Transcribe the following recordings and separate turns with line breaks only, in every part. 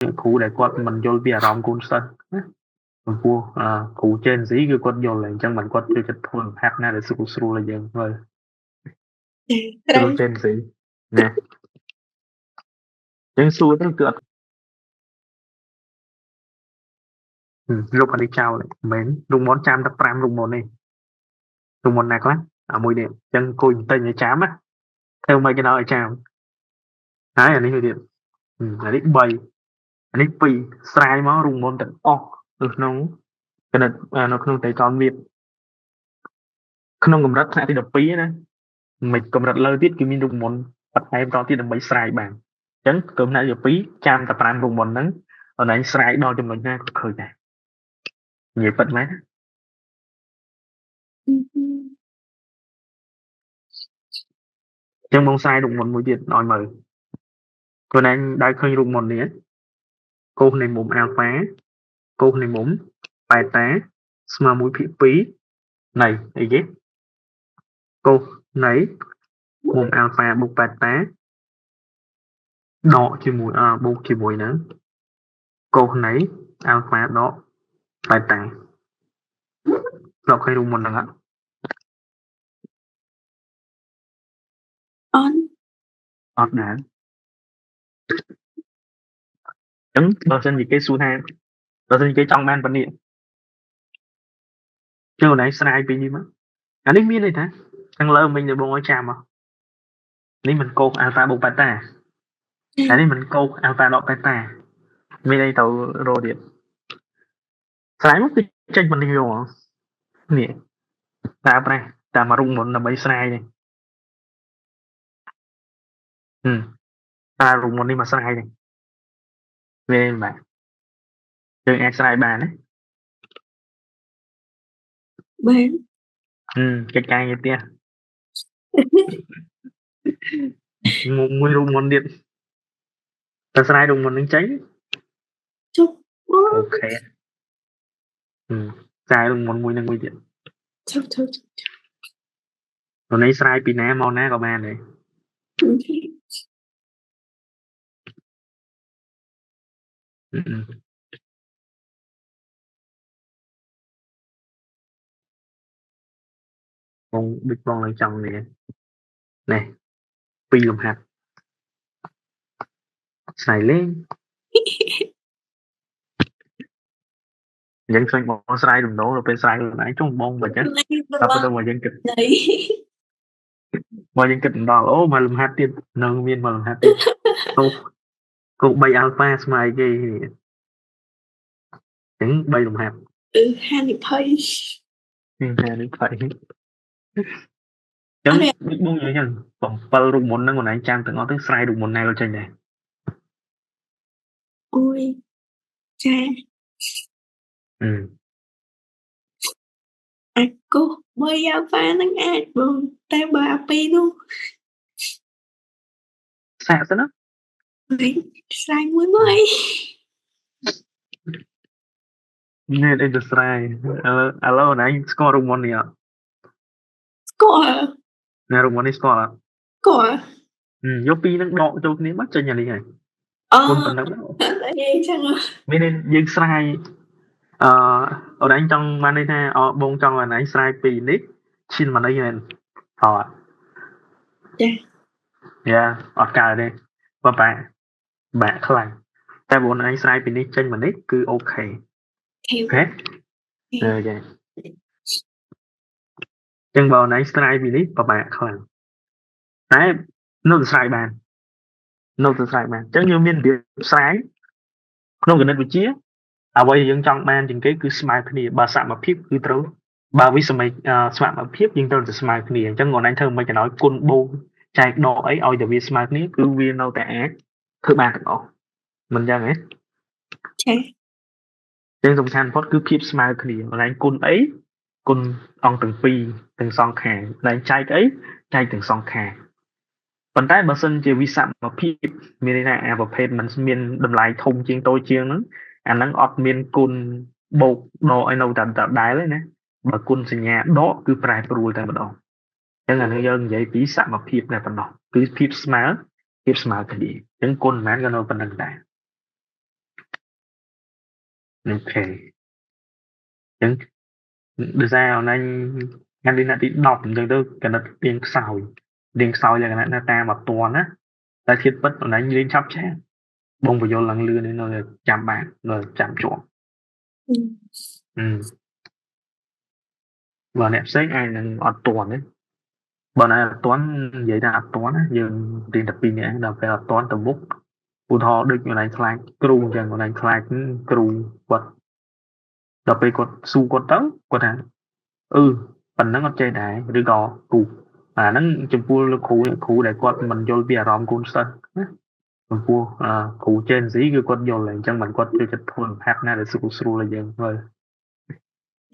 គ្រូដែលគាត់មិនយល់ពីអារម្មណ៍កូនសិស្សណាចំពោះគ្រូ Gen Z គឺគាត់យល់ហើយអញ្ចឹងមិនគាត់ជួយចិត្តធ្វើហាត់ណាដែលស្រួលឲ្យយើងមើល
ត្រូវ
Gen Z ណាអញ្ចឹងសួរទៅគឺអត់លុបអានេះចោលមិនមែនរូបមន្តចាំតែ5រូបមន្តនេះរូបមន្តណាខ្លះមួយនេះអញ្ចឹងគួយបន្តិចឲ្យចាំណាធ្វើមិនគេដល់ឲ្យចាំហើយអានេះមួយទៀតអានេះ3អានេះ2ស្រាយមករូបមន្តទាំងអស់នៅក្នុងគណិតនៅក្នុងតេកនវិទ្យាក្នុងកម្រិតថ្នាក់ទី12ណាមិនកម្រិតលើទៀតគឺមានរូបមន្តបន្ថែមតទៀតដើម្បីស្រាយបានអញ្ចឹងកម្រិតទី2ចាំតែ5រូបមន្តហ្នឹងអនឡាញស្រាយដល់ចំណុចណាក៏ឃើញដែរនិយាយពិតមែនចឹងបងស្រាយរូបមន្តមួយទៀតឲ្យមើលខ្លួនឯងដែលឃើញរូបមន្តនេះកូសនៃមុំអាល់ហ្វាកូសនៃមុំបេតាស្មើ1/2នៃអីគេកូសនៃមុំអាល់ហ្វាបូកបេតាដកជាមួយបូកជាមួយនឹងកូសនៃអាល់ហ្វាដកបេតាលោកឃើញរូបមន្តហ្នឹងអត់ដែរអញ្ចឹងបើសិនជាគេសួរថាបើសិនជាគេចង់បានប៉ុណ្នេះជឿណៃស្រាយពីនេះមកអានេះមានន័យថាខាងលើមិញទៅបងឲ្យចាំមកនេះមិនកូសអាល់ហ្វាបូកបេតាអានេះមិនកូសអាល់ហ្វាដកបេតាមានន័យទៅរកទៀតស្រាយមកគឺចេញប៉ុណ្នេះយកនេះតែប្រេះតាមរូបមន្តដើម្បីស្រាយនេះតែរូបមន្តនេះមកស្រាយនេះវាបាទយើងអាចស្រាយបានណា
បាន
កិច្ចការងារផ្ទះមួយរូបមន្តទៀតតែស្រាយរូបមន្តនឹងចេញ
ជប់
អូខេស្រាយរូបមន្តមួយនឹងមួយទៀត
ជប់
នេះស្រាយពីណាមកណាក៏បានដែរបងដូចបងឡើងចង់នេះនេះ2លំហាត់ស្រាយលេងអញ្ចឹងឃើញបងស្រាយដំណោទៅពេលស្រាយខ្លួនឯងចុងបងបើចឹងតែប៉ុន្តែមកយើងគិតមកយើងគិតដល់អូមកលំហាត់ទៀតនៅមានមកលំហាត់ទៀតគោ3អាល់ហ្វាស្មើគេអញ្ចឹង3លំហាត់
ហានិភ័យ
ហានិភ័យចឹងដូចបងនិយាយចឹង7រូបមន្តហ្នឹងខ្លួនឯងចាំទាំងអស់ទៅស្រាយរូបមន្តណាក៏ចេញដែរ
អូយចាអាចគោះ3អាល់ហ្វាហ្នឹងអាចបងតែបើអា2នោះ
សាកទៅណា
ស្រាយមួយមកអី
នេះអីទៅស្រាយឥឡូវណៃស្គាល់រូបមន្តនេះអត់
ស្គាល់
ណារូបមន្តនេះស្គាល់អត់
ស្គាល់
យកពីរនឹងដកចូលគ្នាមកចេញអានេះហើយគុណប៉ុណ្ណឹង
អីចឹង
មានយើងស្រាយអូនឯងចង់បានន័យថាបងចង់អូនឯងស្រាយពីនេះឈិនមកនេះមែនអត់យ៉ាអត់កើតទេបាក់ខ្លាំងតែបងឯងស្រាយពីនេះចេញមកនេះគឺអូខេអូខេចាចឹងបងឯងស្រាយពីនេះបាក់ខ្លាំងតែនៅទៅស្រាយបានចឹងយើងមានរបៀបស្រាយក្នុងគណិតវិទ្យាអ្វីយើងចង់បានជាងគេគឺស្មើគ្នាបើសមភាពគឺត្រូវបើវិសម័យសមភាពយើងត្រូវតែស្មើគ្នាអញ្ចឹងអូនឯងធ្វើមិនក៏ដោយគុណបូកចែកដកអីឲ្យតែវាស្មើគ្នាគឺវានៅតែអាចធ្វើបានទាំងអស់មិនអញ្ចឹងទេ
ចា
ចឹងសំខាន់បំផុតគឺភាពស្មើគ្នាអូនឯងគុណអីគុណអង្គទាំងពីរទាំងសងខាងអូនឯងចែកអីចែកទាំងសងខាងប៉ុន្តែបើសិនជាវិសមភាពមានន័យថាអាប្រភេទมันមានតម្លៃធំជាងតូចជាងហ្នឹងអាហ្នឹងអត់មានគុណបូកដកឲ្យនៅតែដដែលទេណាបើគុណសញ្ញាដកគឺប្រែប្រួលតែម្ដងអញ្ចឹងអានេះយើងនិយាយពីសមភាពតែប៉ុណ្ណោះគឺភាពស្មើគ្នាអញ្ចឹងគុណមិនមែនក៏នៅប៉ុណ្្នឹងដែរ ok chẳng đưa ra hôm nay anh đi lại đi đọc từ từ cái nó điên sòi là cái nó ta mà toàn á ta thiết bất hôm nay lên chắp chén bông vào vô lần lưa đến rồi chạm bạn rồi chạm chuộng
Ừ.
ừ. Và nẹp xếp ai là ở toàn đấy bọn này là toán vậy là toán á nhưng tiền tập pin này là phải là toán tầm bút u thọ được như này khai kêu chẳng của này khai kêu quật đậpไปกดสู้กดtới quật hả phần nó có chơi đạiឬក៏គូហ្នឹងចំពោះលោកគ្រូដែលគាត់មិនយល់ពីអារម្មណ៍កូនសិស្សណាចំពោះគ្រូ Gen Z គឺគាត់យល់ហើយអញ្ចឹងមិនគាត់ចូលចិត្តធ្វើលំហាត់ណាដែលស្រួលឲ្យយើងមើល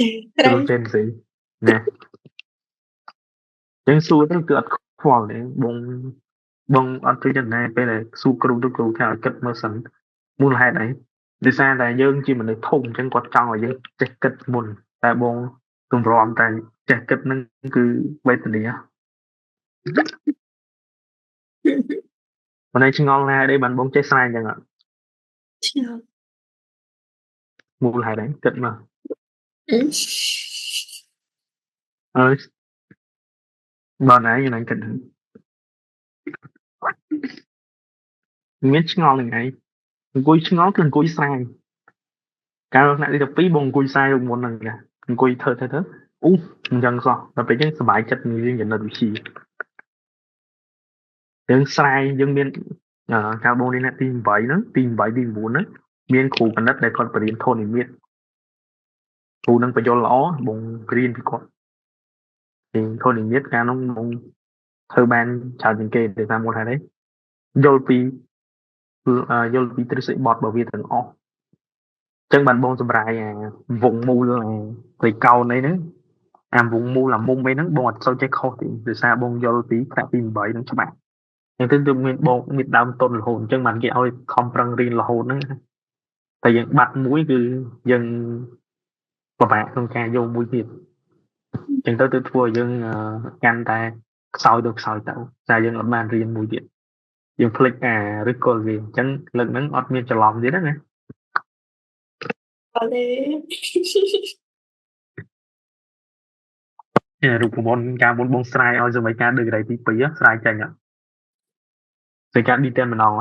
Rồi.
ចូល Gen Z ណាអញ្ចឹងសួរទៅគឺអត់ខ្វល់ទេបងអត់ទៅចិត្តណាពេលដែលសួរគ្រូទៅគ្រូថាឲ្យគិតមើលសិនមូលហេតុអីដោយសារតែយើងជាមនុស្សធំអញ្ចឹងគាត់ចង់ឲ្យយើងចេះគិតមុនតែបងទម្រាំតែចេះគិតហ្នឹងគឺវេទនាមិនឯងឆ្ងល់ណាទេបានបងចេះស្រាយអញ្ចឹងអត់
Chưa.
មូលហេតុអីគិតមក
Ừ.
អើយបើណែយើងនឹងគិតមានឆ្ងល់នឹងឯងអង្គុយឆ្ងល់គឺអង្គុយស្រាយកាលណាទី12បងអង្គុយស្រាយមុនហ្នឹងអង្គុយធ្វើអូអញ្ចឹងសោះដល់ពេលយើងសប្បាយចិត្តនឹងយើងចំណិតវិទ្យាយើងស្រាយយើងមានកាលបងនេះទី8ហ្នឹងទី8ទី9ហ្នឹងមានគ្រូគណិតដែលគាត់បរៀនធននិមិត្តគ្រូនឹងបញ្យល់ល្អបងរៀនពីគាត់ពីធននិមិត្តកាលនោះបងធ្វើបានច្រើនជាងគេដោយសារមូលហេតុអីយល់ពីទ្រឹស្ដីបត់របស់វាទាំងអស់អញ្ចឹងបានបងសម្រាយអាវងមូលព្រៃកោណអីហ្នឹងអាវងមូលអាមុំអីហ្នឹងបងអត់សូវចេះខុសទេដោយសារបងយល់ពីថ្នាក់ទី8ហ្នឹងច្បាស់អញ្ចឹងទៅមានបងមានដើមទុនរហូតអញ្ចឹងបានគេឲ្យខំប្រឹងរៀនរហូតហ្នឹងតែយើងបាត់មួយគឺយើងពិបាកក្នុងការយកមួយទៀតអញ្ចឹងទៅធ្វើឲ្យយើងកាន់តែខ្សោយទៅតែយើងអត់បានរៀនមួយទៀតយើងភ្លេចឬក៏វាអញ្ចឹងលើកហ្នឹងអត់មានច្រឡំទៀតណា
Có lẽ.
រូបមន្តការមុនបងស្រាយឲ្យសម័យការដូចកន្លែងទី2ស្រាយចាញ់អត់តែការឌីតែម្ដង